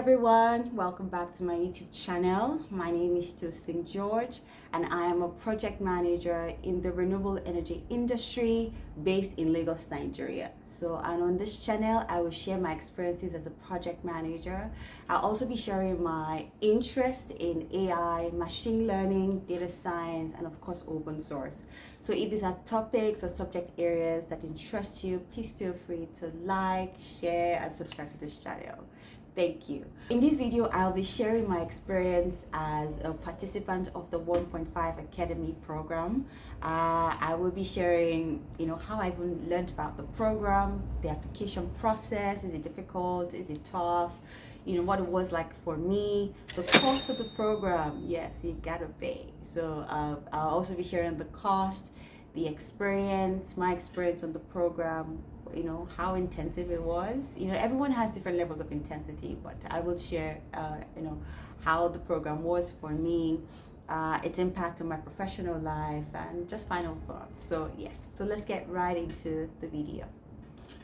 everyone, welcome back to my YouTube channel. My name is St. George and I am a project manager in the renewable energy industry based in Lagos, Nigeria. And on this channel, I will share my experiences as a project manager. I'll also be sharing my interest in AI, machine learning, data science, and of course, open source. So if these are topics or subject areas that interest you, please feel free to like, share, and subscribe to this channel. Thank you. In this video, I'll be sharing my experience as a participant of the OnePointFive Academy program. I will be sharing, how I even learned about the program, the application process. Is it difficult? Is it tough? What it was like for me, the cost of the program. Yes, you gotta pay. So I'll also be sharing the cost, the experience, my experience on the program, how intensive it was. Everyone has different levels of intensity, but I will share how the program was for me, its impact on my professional life, and just final thoughts. So let's get right into the video.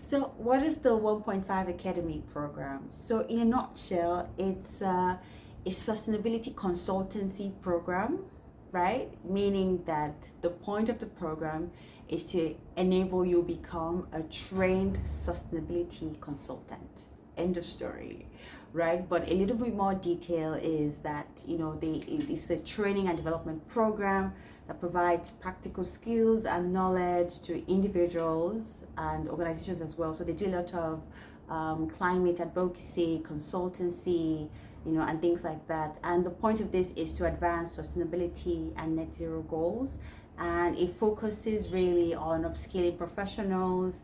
So what is the OnePointFive Academy program? So in a nutshell, it's a sustainability consultancy program, right? Meaning that the point of the program is to enable you become a trained sustainability consultant. End of story, right? But a little bit more detail is that, it's a training and development program that provides practical skills and knowledge to individuals and organizations as well. So they do a lot of climate advocacy, consultancy, and things like that. And the point of this is to advance sustainability and net zero goals. And it focuses really on upskilling professionals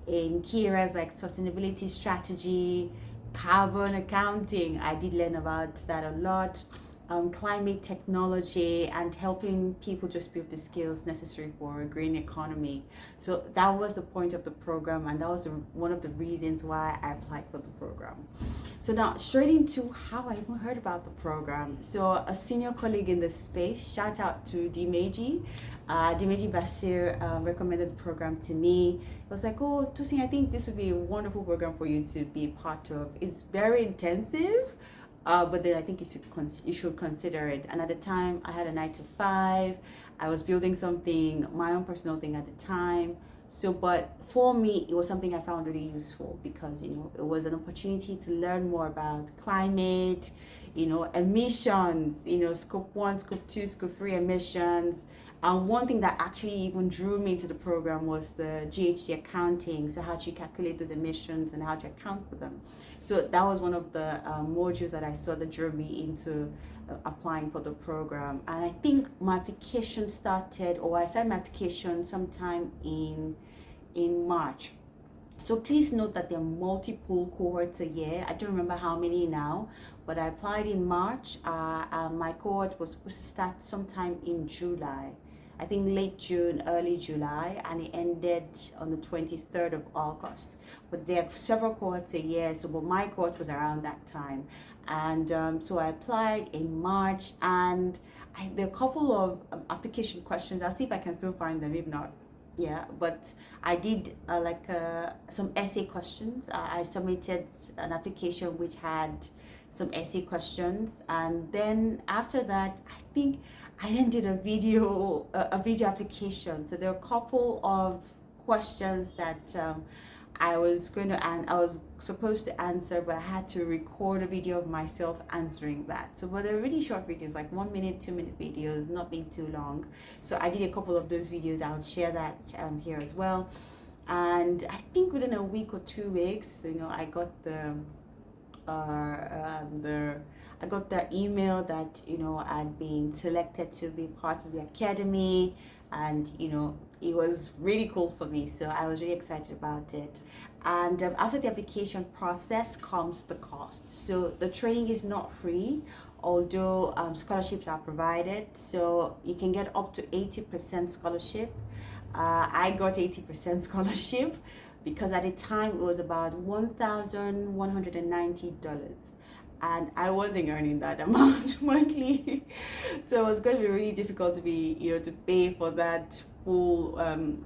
in key areas like sustainability strategy, carbon accounting. I did learn about that a lot. Climate technology, and helping people just build the skills necessary for a green economy. So that was the point of the program, and that was one of the reasons why I applied for the program. So now straight into how I even heard about the program. So a senior colleague in the space, shout out to Dimeji Basir, recommended the program to me. It was like, oh, Tosin, I think this would be a wonderful program for you to be part of. It's very intensive. But then I think you should consider it. And at the time, I had a 9-to-5. I was building something, my own personal thing at the time. So, but for me, it was something I found really useful because, it was an opportunity to learn more about climate, emissions, scope 1, scope 2, scope 3 emissions. And one thing that actually even drew me into the program was the GHG accounting, so how to calculate those emissions and how to account for them. So that was one of the modules that I saw that drew me into applying for the program. And I think my application started, or I started my application sometime in March. So please note that there are multiple cohorts a year. I don't remember how many now, but I applied in March. My cohort was supposed to start sometime in July. I think late June, early July, and it ended on the 23rd of August. But there are several cohorts a year, but my cohort was around that time. And so I applied in March, and there are a couple of application questions. I'll see if I can still find them, if not. Yeah, but I did some essay questions. I submitted an application which had some essay questions, and then after that, I think I then did a video application. So there are a couple of questions that I was supposed to answer, but I had to record a video of myself answering that. So, but they're really short videos, like 1 minute, 2 minute videos, nothing too long. So I did a couple of those videos. I'll share that here as well. And I think within a week or 2 weeks, I got I got the email that I'd been selected to be part of the academy, and it was really cool for me, so I was really excited about it. And after the application process comes the cost. So the training is not free, although scholarships are provided, so you can get up to 80% scholarship. I got 80% scholarship because at the time it was about $1,190. And I wasn't earning that amount monthly, so it was going to be really difficult to be, to pay for that full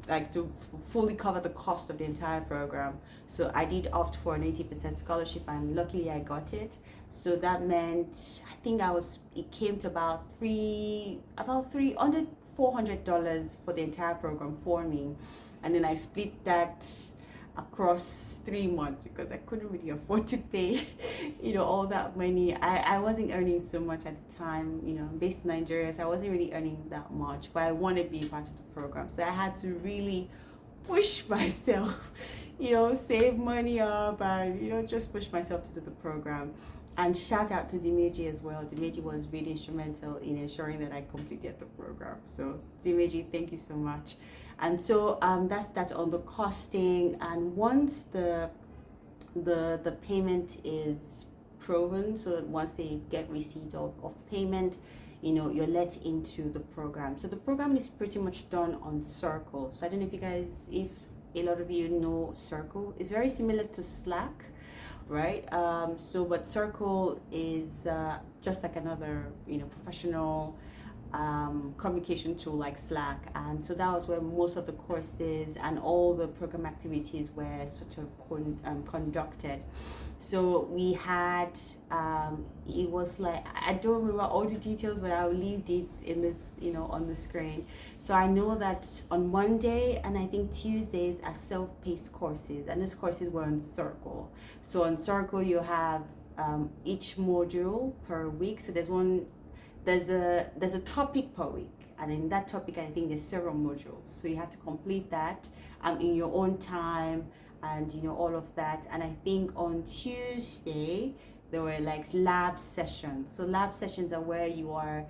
like to fully cover the cost of the entire program. So I did opt for an 80% scholarship, and luckily I got it. So that meant, I think it came to about three under $400 for the entire program for me. And then I split that across 3 months because I couldn't really afford to pay, all that money. I wasn't earning so much at the time, based in Nigeria, so I wasn't really earning that much, but I wanted to be part of the program. So I had to really push myself, save money up and, just push myself to do the program. And shout out to Dimeji as well. Dimeji was really instrumental in ensuring that I completed the program. So Dimeji, thank you so much. And so that's that on the costing. And once the payment is proven, so once they get receipt of payment, you're let into the program. So the program is pretty much done on Circle. So I don't know if a lot of you know Circle. It's very similar to Slack, right? But Circle is just like another, professional communication tool like Slack. And so that was where most of the courses and all the program activities were sort of conducted. So we had, it was like, I don't remember all the details, but I'll leave it in this, on the screen. So I know that on Monday and I think Tuesdays are self-paced courses, and these courses were on Circle. So on Circle you have each module per week. So there's a topic per week, and in that topic I think there's several modules. So you have to complete that in your own time, and all of that. And I think on Tuesday there were like lab sessions. So lab sessions are where you are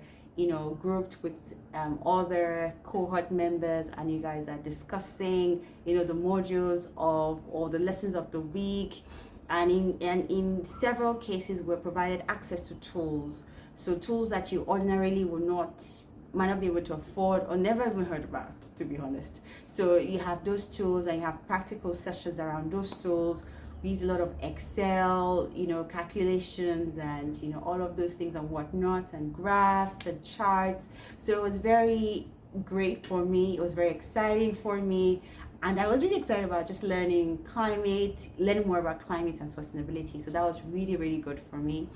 grouped with other cohort members, and you guys are discussing the modules or the lessons of the week. And in several cases we're provided access to tools. So tools that you ordinarily might not be able to afford or never even heard about, to be honest. So you have those tools, and you have practical sessions around those tools. We use a lot of Excel, calculations, and all of those things and whatnot, and graphs and charts. So it was very great for me. It was very exciting for me. And I was really excited about just learning more about climate and sustainability. So that was really, really good for me.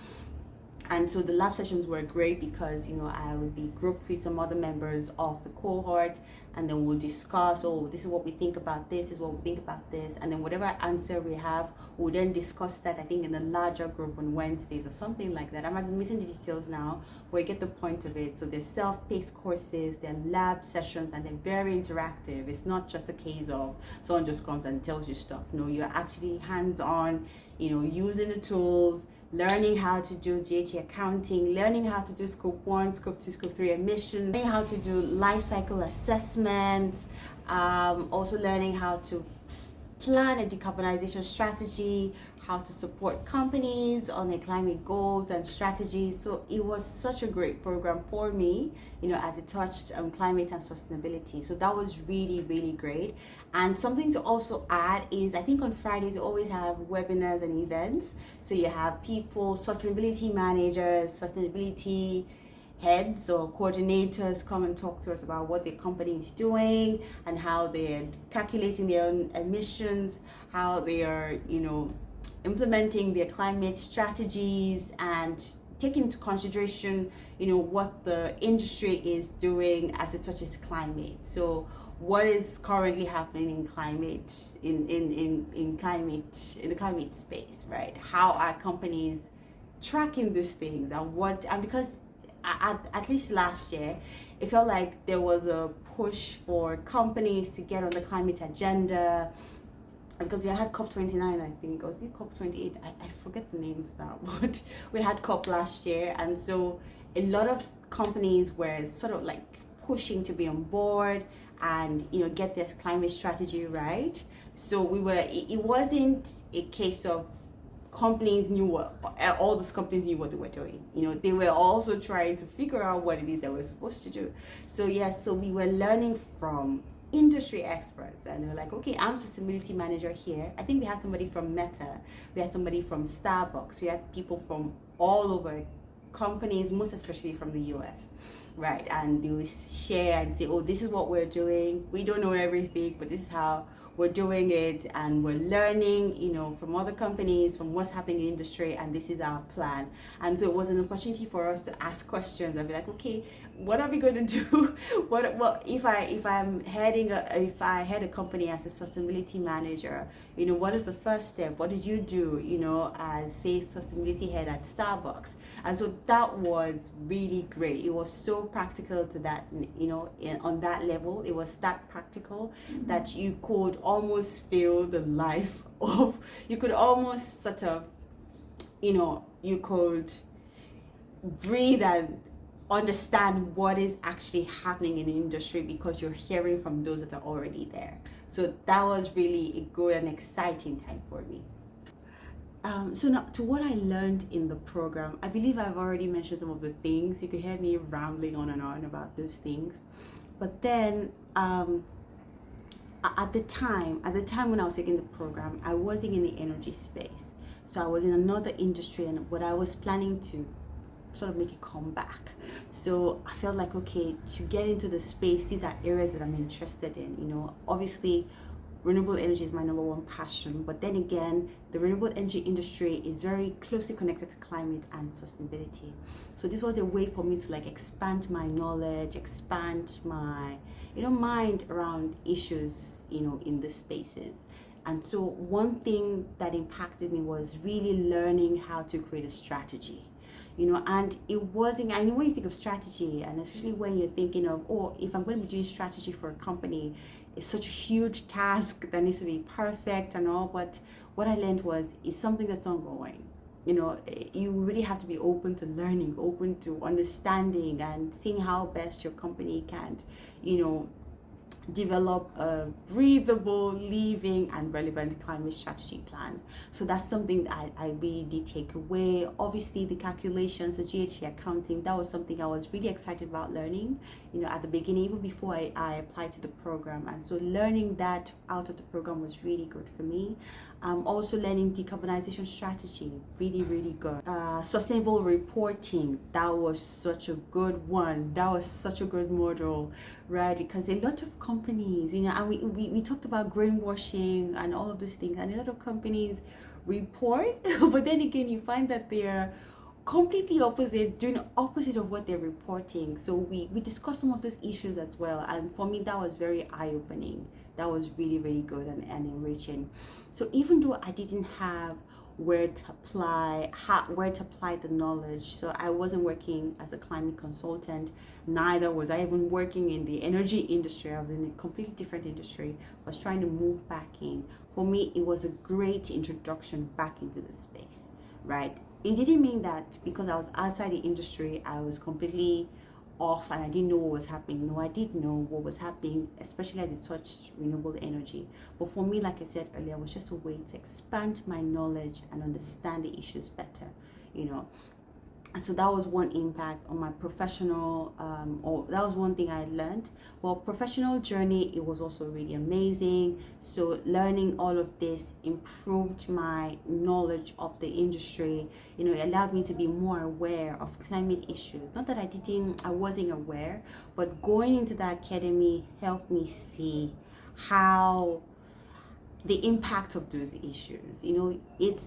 And so the lab sessions were great because, I would be grouped with some other members of the cohort, and then we'll discuss, this is what we think about this, is what we think about this. And then whatever answer we have, we'll then discuss that, I think, in a larger group on Wednesdays or something like that. I might be missing the details now, but you get the point of it. So there's self-paced courses, there are lab sessions, and they're very interactive. It's not just a case of someone just comes and tells you stuff. No, you're actually hands-on, using the tools, learning how to do GHG accounting, learning how to do scope 1, scope 2, scope 3 emissions, learning how to do life cycle assessments, also learning how to plan a decarbonization strategy, how to support companies on their climate goals and strategies. So it was such a great program for me, as it touched climate and sustainability. So that was really, really great. And something to also add is, I think on Fridays you always have webinars and events. So you have people, sustainability managers, sustainability heads or coordinators come and talk to us about what their company is doing and how they're calculating their own emissions, how they are, implementing their climate strategies, and taking into consideration, what the industry is doing as it touches climate. So what is currently happening in climate, in the climate space, right? How are companies tracking these things, and because at least last year, it felt like there was a push for companies to get on the climate agenda, because we had COP29, I think, or was it COP28? I forget the names now, but we had COP last year, and so a lot of companies were sort of like pushing to be on board and get their climate strategy right. So it wasn't a case of companies knew all those companies knew what they were doing. They were also trying to figure out what it is they were supposed to do. So yes, so we were learning from industry experts, and they were like, okay, I'm sustainability manager here. I think we had somebody from Meta, we had somebody from Starbucks, we had people from all over companies, most especially from the US, right? And they will share and say, oh, this is what we're doing. We don't know everything, but this is how we're doing it, and we're learning, from other companies, from what's happening in the industry, and this is our plan. And so it was an opportunity for us to ask questions and be like, okay, what are we going to do? What if if I head a company as a sustainability manager, what is the first step? What did you do, as say sustainability head at Starbucks? And so that was really great. It was so practical to that, on that level. It was that practical that you could almost feel the life of, you could almost sort of, you could breathe and understand what is actually happening in the industry because you're hearing from those that are already there. So that was really a good and exciting time for me. So now to what I learned in the program, I believe I've already mentioned some of the things. You could hear me rambling on and on about those things. But then at the time when I was taking the program, I wasn't in the energy space. So I was in another industry, but I was planning to sort of make a comeback. So I felt like, okay, to get into the space, these are areas that I'm interested in. Obviously renewable energy is my number one passion, but then again, the renewable energy industry is very closely connected to climate and sustainability. So this was a way for me to expand my knowledge, expand my mind around issues in the spaces. And so one thing that impacted me was really learning how to create a strategy. And it wasn't, I know when you think of strategy, and especially when you're thinking of, oh, if I'm going to be doing strategy for a company, it's such a huge task that needs to be perfect and all. But what I learned was, it's something that's ongoing. You really have to be open to learning, open to understanding, and seeing how best your company can, develop a breathable, living, and relevant climate strategy plan. So that's something that I really did take away. Obviously, the calculations, the GHG accounting, that was something I was really excited about learning, at the beginning, even before I applied to the program. And so learning that out of the program was really good for me. Also learning decarbonization strategy, really, really good. Sustainable reporting, that was such a good one. That was such a good model, right? Because a lot of companies, and we talked about greenwashing and all of these things, and a lot of companies report, but then again, you find that they're completely opposite, doing the opposite of what they're reporting. So we discussed some of those issues as well, and for me that was very eye-opening. That was really, really good and enriching. So even though I didn't have where to apply the knowledge, so I wasn't working as a climate consultant, neither was I even working in the energy industry. I was in a completely different industry. I was trying to move back in. For me, it was a great introduction back into the space, right? It didn't mean that because I was outside the industry, I was completely off and I didn't know what was happening. No, I did know what was happening, especially as it touched renewable energy. But for me, like I said earlier, it was just a way to expand my knowledge and understand the issues better, So that was one impact on my professional, or that was one thing I learned. Well, professional journey, it was also really amazing. So learning all of this improved my knowledge of the industry. It allowed me to be more aware of climate issues. Not that I wasn't aware, but going into the academy helped me see how the impact of those issues. It's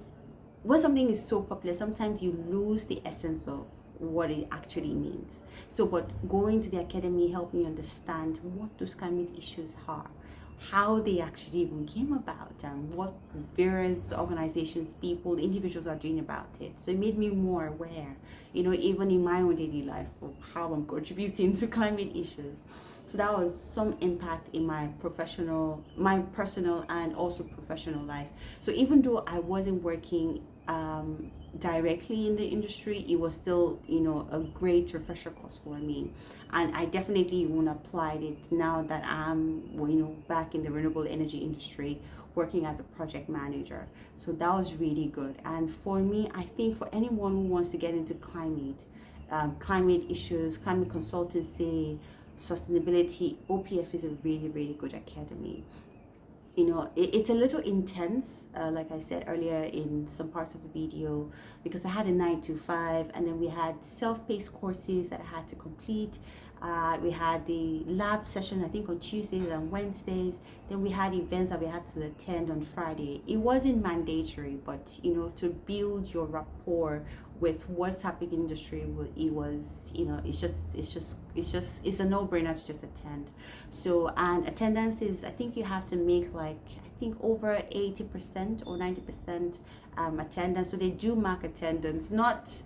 when something is so popular, sometimes you lose the essence of what it actually means. So, but going to the academy helped me understand what those climate issues are, how they actually even came about, and what various organizations, people, individuals are doing about it. So it made me more aware, even in my own daily life, of how I'm contributing to climate issues. So that was some impact in my personal and also professional life. So even though I wasn't working directly in the industry, it was still, a great refresher course for me. And I definitely won't apply it now that I'm, back in the renewable energy industry, working as a project manager. So that was really good. And for me, I think for anyone who wants to get into climate issues, climate consultancy, sustainability, OPF is a really, really good academy. it's a little intense, like I said earlier in some parts of the video, because I had a 9 to 5, and then we had self-paced courses that I had to complete. We had the lab session, I think, on Tuesdays and Wednesdays. Then we had events that we had to attend on Friday. It wasn't mandatory, but to build your rapport with what's happening in the industry, it was, it's a no-brainer to just attend. So, and attendance is, I think you have to make, like, I think over 80% or 90% attendance. So they do mark attendance, not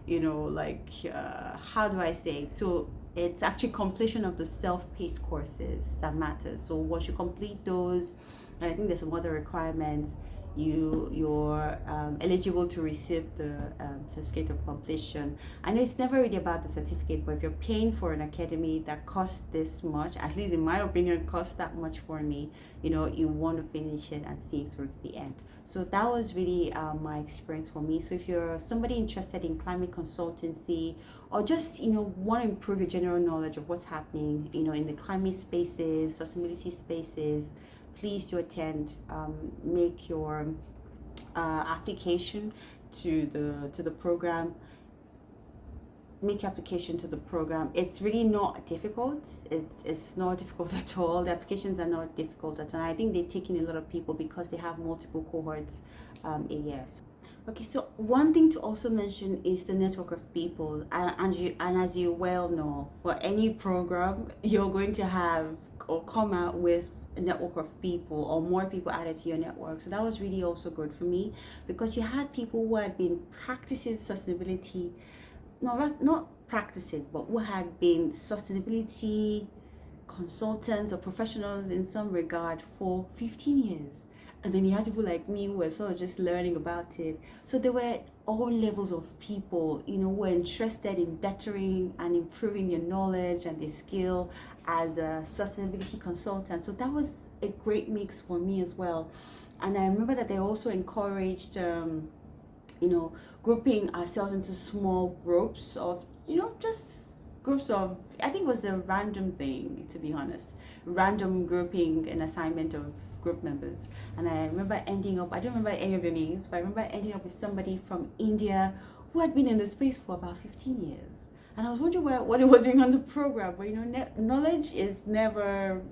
how do I say it? So it's actually completion of the self-paced courses that matters. So once you complete those, and I think there's some other requirements, you're eligible to receive the certificate of completion. I know it's never really about the certificate, but if you're paying for an academy that costs this much, at least in my opinion, costs that much for me, you want to finish it and see it through to the end. So that was really my experience for me. So if you're somebody interested in climate consultancy, or just want to improve your general knowledge of what's happening in the climate spaces, sustainability spaces, please do attend. Make your application to the program. Make your application to the program. It's really not difficult. It's not difficult at all. The applications are not difficult at all. I think they take in a lot of people because they have multiple cohorts a year. Okay, so one thing to also mention is the network of people, and as you well know, for any program, you're going to have or come out with a network of people or more people added to your network. So that was really also good for me, because you had people who had been practicing sustainability, not practicing, but who had been sustainability consultants or professionals in some regard for 15 years. And then you had people like me who were sort of just learning about it. So there were all levels of people, who were interested in bettering and improving their knowledge and their skill as a sustainability consultant. So that was a great mix for me as well. And I remember that they also encouraged, grouping ourselves into small groups of, just groups of, I think it was a random thing, to be honest, random grouping and assignment of group members. And I remember ending up, I don't remember any of the names, but I remember ending up with somebody from India who had been in the space for about 15 years. And I was wondering what it was doing on the program. But knowledge is never,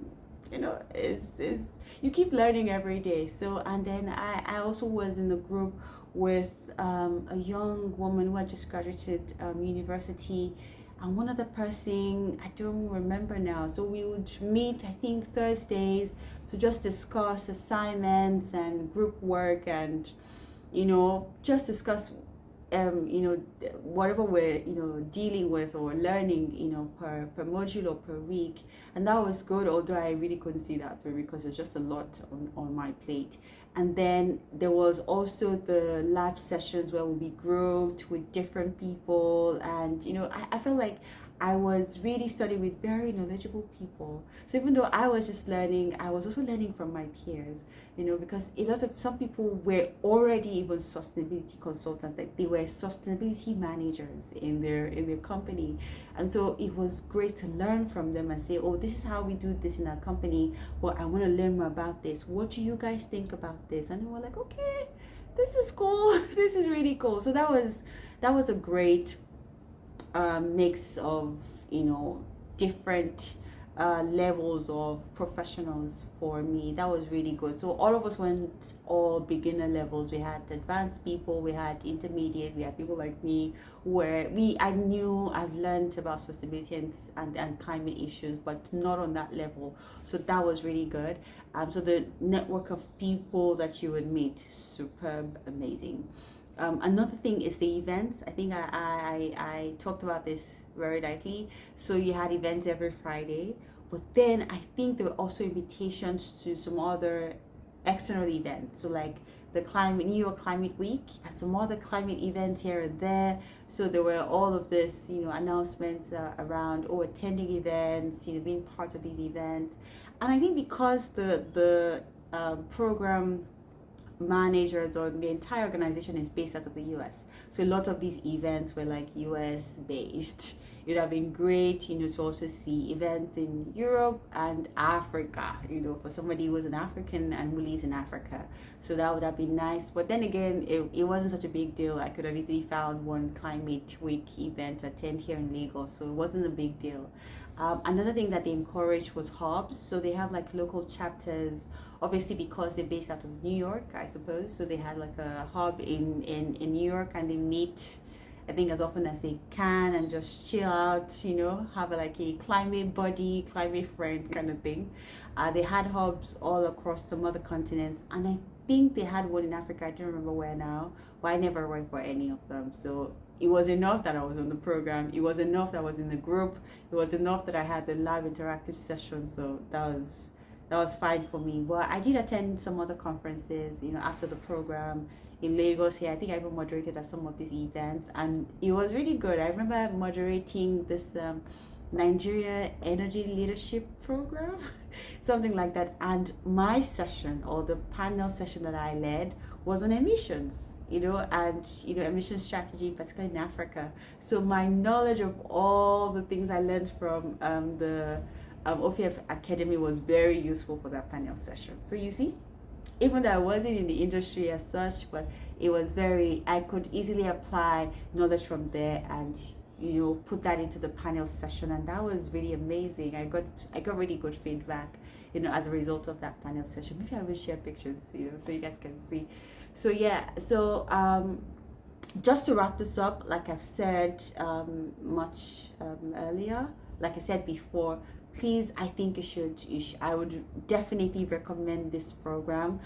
is you keep learning every day. So, and then I also was in the group with a young woman who had just graduated university, and one other person, I don't remember now. So we would meet, I think, Thursdays to just discuss assignments and group work, and just discuss whatever we're dealing with or learning per module or per week. And that was good, although I really couldn't see that through because there's just a lot on my plate. And then there was also the lab sessions where we'll be grouped with different people, and I felt like I was really studying with very knowledgeable people. So even though I was just learning, I was also learning from my peers, because some people were already even sustainability consultants, like they were sustainability managers in their company. And so it was great to learn from them and say, oh, this is how we do this in our company. Well, I want to learn more about this. What do you guys think about this? And they were like, okay, this is cool. This is really cool. So that was a great mix of different levels of professionals for me. That was really good. So all of us went all beginner levels. We had advanced people, we had intermediate, we had people like me where I've learned about sustainability and climate issues, but not on that level. So that was really good. So the network of people that you would meet, superb, amazing. Another thing is the events. I think I talked about this very lightly. So you had events every Friday, but then I think there were also invitations to some other external events. So like the New York Climate Week and some other climate events here and there. So there were all of this, announcements around attending events, being part of these events. And I think because the program managers or the entire organization is based out of the US, so a lot of these events were like US based it would have been great, you know, to also see events in Europe and Africa, you know, for somebody who was an African and who lives in Africa. So that would have been nice. But then again, it wasn't such a big deal. I could have easily found one climate week event to attend here in Lagos, so it wasn't a big deal. Another thing that they encouraged was hubs. So they have like local chapters, obviously because they're based out of New York, I suppose. So they had like a hub in New York, and they meet, I think, as often as they can and just chill out, you know, have like a climate buddy, climate friend kind of thing. They had hubs all across some other continents, and I think they had one in Africa. I don't remember where now, but I never went for any of them. So it was enough that I was on the program. It was enough that I was in the group. It was enough that I had the live interactive session. So that was fine for me. But I did attend some other conferences, you know, after the program in Lagos here. I think I even moderated at some of these events, and it was really good. I remember moderating this Nigeria Energy Leadership Program, something like that. And my session, or the panel session that I led, was on emissions, you know, and, you know, emission strategy, particularly in Africa. So my knowledge of all the things I learned from the OnePointFive Academy was very useful for that panel session. So you see, even though I wasn't in the industry as such, but it was I could easily apply knowledge from there and, you know, put that into the panel session, and that was really amazing. I got really good feedback, you know, as a result of that panel session. Maybe I will share pictures, you know, so you guys can see. So yeah, so just to wrap this up, like I've said much earlier, like I said before, please, I think I would definitely recommend this program.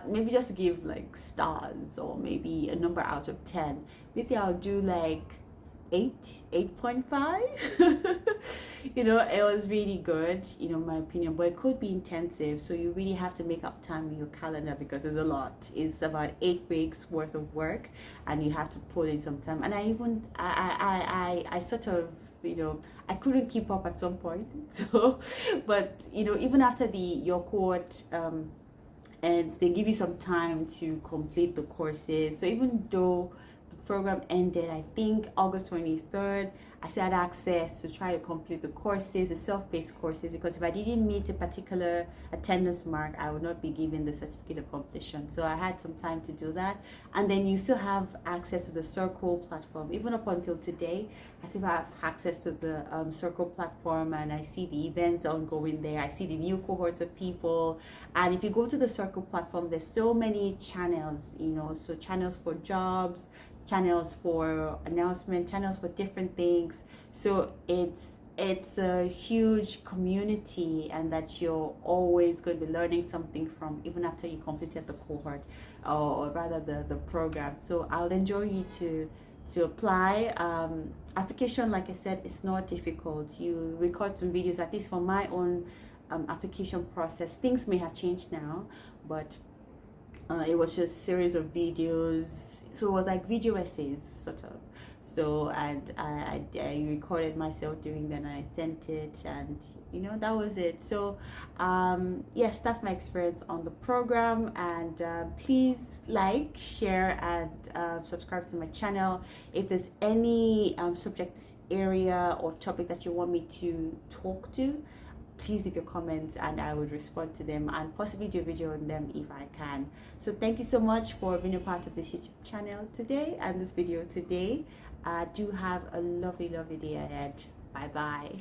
Maybe just to give like stars, or maybe a number out of 10, maybe I'll do like 8.5. You know, it was really good, you know, my opinion, but it could be intensive, so you really have to make up time in your calendar, because it's a lot. It's about 8 weeks worth of work, and you have to put in some time. And I sort of, you know, I couldn't keep up at some point. So, but, you know, even after your cohort, and they give you some time to complete the courses. So even though the program ended, I think August 23rd, I still had access to try to complete the courses, the self-paced courses, because if I didn't meet a particular attendance mark, I would not be given the certificate of completion. So I had some time to do that. And then you still have access to the Circle platform. Even up until today, I still have access to the Circle platform, and I see the events ongoing there. I see the new cohorts of people. And if you go to the Circle platform, there's so many channels, you know, so channels for jobs, channels for announcement, channels for different things. So it's a huge community, and that you're always going to be learning something from, even after you completed the cohort, or rather the program. So I'll enjoy you to apply. Application, like I said, it's not difficult. You record some videos, at least for my own application process. Things may have changed now, but it was just series of videos. So it was like video essays, sort of. So, and I recorded myself doing that, and I sent it, and, you know, that was it. So yes, that's my experience on the program. And please like, share, and subscribe to my channel. If there's any subject area or topic that you want me to talk to, please leave your comments, and I would respond to them, and possibly do a video on them if I can. So thank you so much for being a part of this YouTube channel today and this video today. Do have a lovely day ahead. Bye bye.